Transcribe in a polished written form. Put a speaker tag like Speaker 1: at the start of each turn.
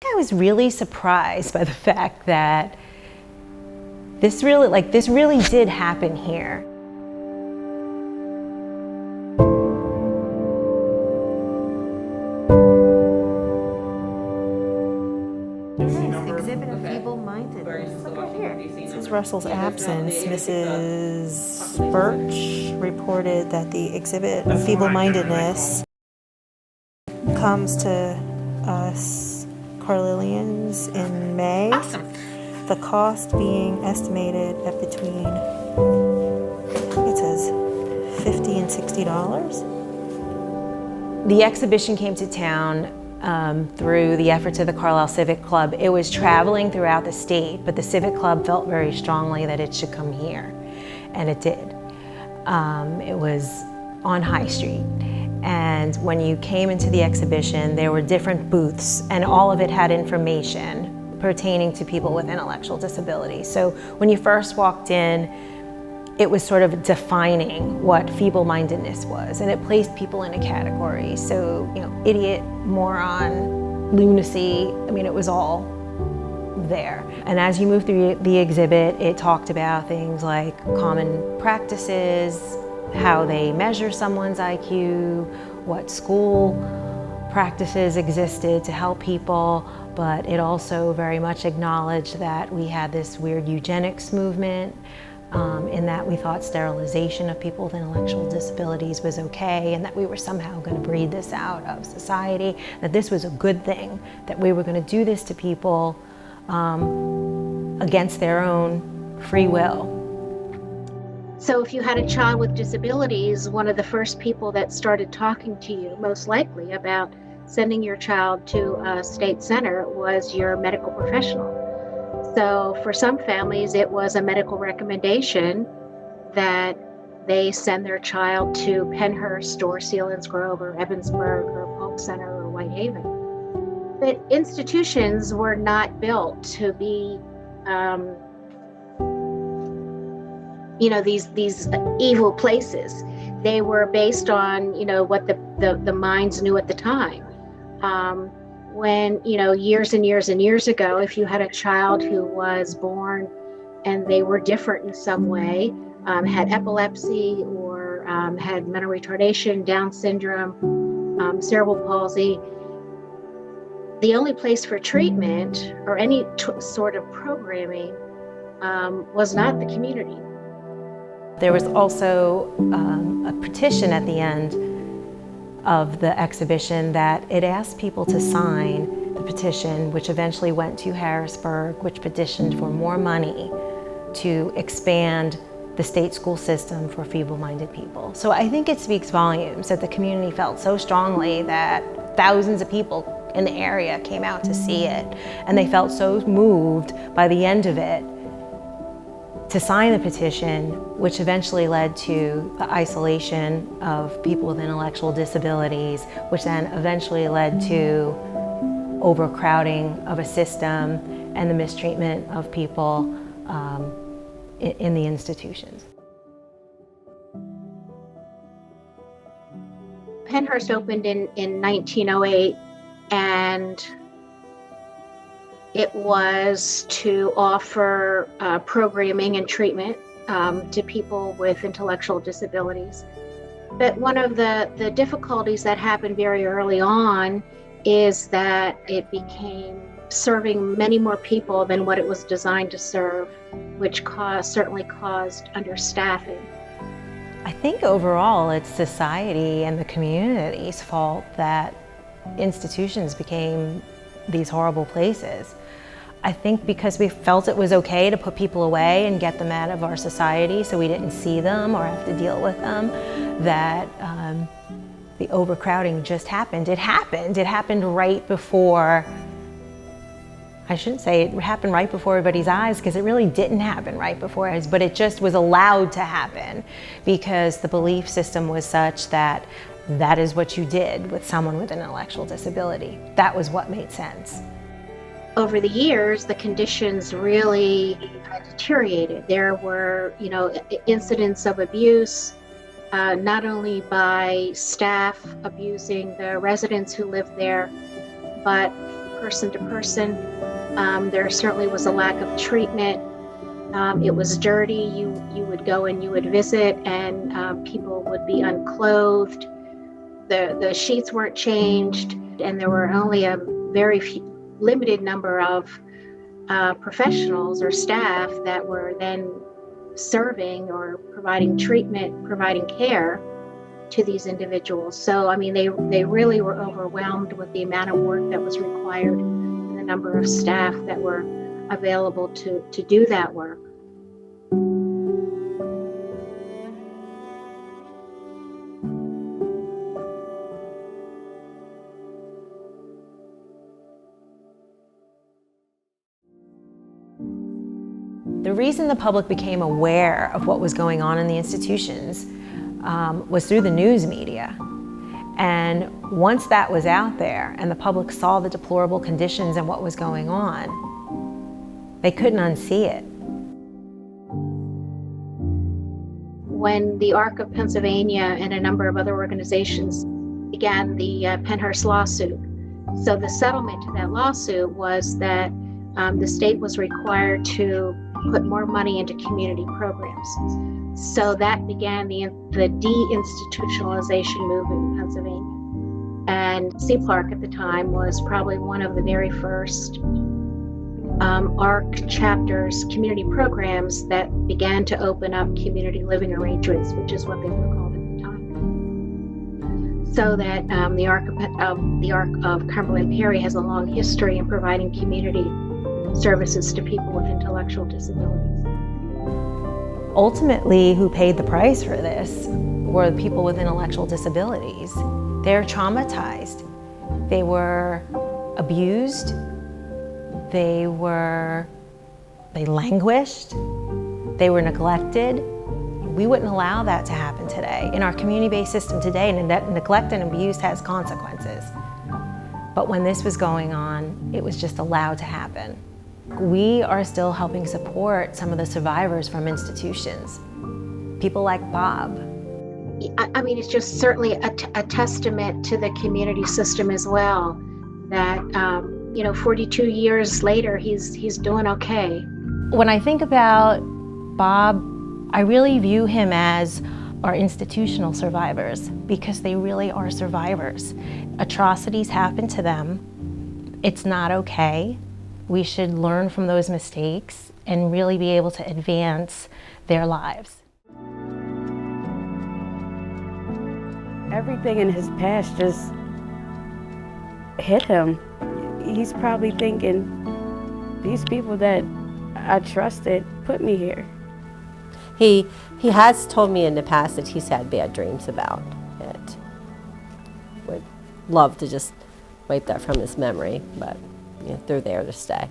Speaker 1: I was really surprised by the fact that this really did happen here.
Speaker 2: Exhibit of feeble-mindedness. Look right here.
Speaker 3: Mrs. Russell's absence, Mrs. Birch reported that the exhibit of feeble-mindedness comes to us Carlilians in May.
Speaker 2: Awesome.
Speaker 3: The cost being estimated at between, it says $50 and $60.
Speaker 1: The exhibition came to town through the efforts of the Carlisle Civic Club. It was traveling throughout the state, but the Civic Club felt very strongly that it should come here, and it did. It was on High Street, and when you came into the exhibition, there were different booths, and all of it had information pertaining to people with intellectual disabilities. So when you first walked in, it was sort of defining what feeble-mindedness was, and it placed people in a category. So, idiot, moron, lunacy, it was all there. And as you moved through the exhibit, it talked about things like common practices, how they measure someone's IQ, what school practices existed to help people, but it also very much acknowledged that we had this weird eugenics movement, in that we thought sterilization of people with intellectual disabilities was okay, and that we were somehow going to breed this out of society, that this was a good thing, that we were going to do this to people against their own free will.
Speaker 4: So if you had a child with disabilities, one of the first people that started talking to you, most likely, about sending your child to a state center was your medical professional. So for some families, it was a medical recommendation that they send their child to Pennhurst or Selinsgrove or Evansburg or Polk Center or Whitehaven. But institutions were not built to be, these evil places. They were based on, what the minds knew at the time. When, years and years and years ago, if you had a child who was born and they were different in some way, had epilepsy or had mental retardation, Down syndrome, cerebral palsy, the only place for treatment or any sort of programming was not the community.
Speaker 1: There was also a petition at the end of the exhibition that it asked people to sign the petition, which eventually went to Harrisburg, which petitioned for more money to expand the state school system for feeble-minded people. So I think it speaks volumes that the community felt so strongly that thousands of people in the area came out to see it, and they felt so moved by the end of it to sign the petition, which eventually led to the isolation of people with intellectual disabilities, which then eventually led to overcrowding of a system and the mistreatment of people in the institutions.
Speaker 4: Pennhurst opened in 1908, and it was to offer programming and treatment to people with intellectual disabilities. But one of the difficulties that happened very early on is that it became serving many more people than what it was designed to serve, which certainly caused understaffing.
Speaker 1: I think overall it's society and the community's fault that institutions became these horrible places. I think because we felt it was okay to put people away and get them out of our society so we didn't see them or have to deal with them, that the overcrowding just happened. It happened right before, I shouldn't say it happened right before everybody's eyes, because it really didn't happen right before us, but it just was allowed to happen because the belief system was such that that is what you did with someone with an intellectual disability. That was what made sense.
Speaker 4: Over the years, the conditions really deteriorated. There were, incidents of abuse, not only by staff abusing the residents who lived there, but person to person. There certainly was a lack of treatment. It was dirty. You would go and you would visit, and people would be unclothed. The sheets weren't changed, and there were only a very limited number of professionals or staff that were then serving or providing treatment, providing care to these individuals. So, I mean, they really were overwhelmed with the amount of work that was required and the number of staff that were available to do that work.
Speaker 1: The reason the public became aware of what was going on in the institutions was through the news media. And once that was out there and the public saw the deplorable conditions and what was going on, they couldn't unsee it.
Speaker 4: When the ARC of Pennsylvania and a number of other organizations began the Pennhurst lawsuit, so the settlement to that lawsuit was that the state was required to put more money into community programs. So that began the deinstitutionalization movement in Pennsylvania. And C. Clark at the time was probably one of the very first ARC chapters, community programs that began to open up community living arrangements, which is what they were called at the time. So that the ARC of Cumberland Perry has a long history in providing community services to people with intellectual disabilities.
Speaker 1: Ultimately, who paid the price for this were the people with intellectual disabilities. They're traumatized. They were abused. They languished. They were neglected. We wouldn't allow that to happen today. In our community-based system today, neglect and abuse has consequences. But when this was going on, it was just allowed to happen. We are still helping support some of the survivors from institutions. People like Bob.
Speaker 4: I mean, it's just certainly a testament to the community system as well, that 42 years later, he's doing okay.
Speaker 1: When I think about Bob, I really view him as our institutional survivors, because they really are survivors. Atrocities happen to them. It's not okay. We should learn from those mistakes and really be able to advance their lives.
Speaker 5: Everything in his past just hit him. He's probably thinking, these people that I trusted put me here.
Speaker 2: He has told me in the past that he's had bad dreams about it. Would love to just wipe that from his memory, but they're there to stay.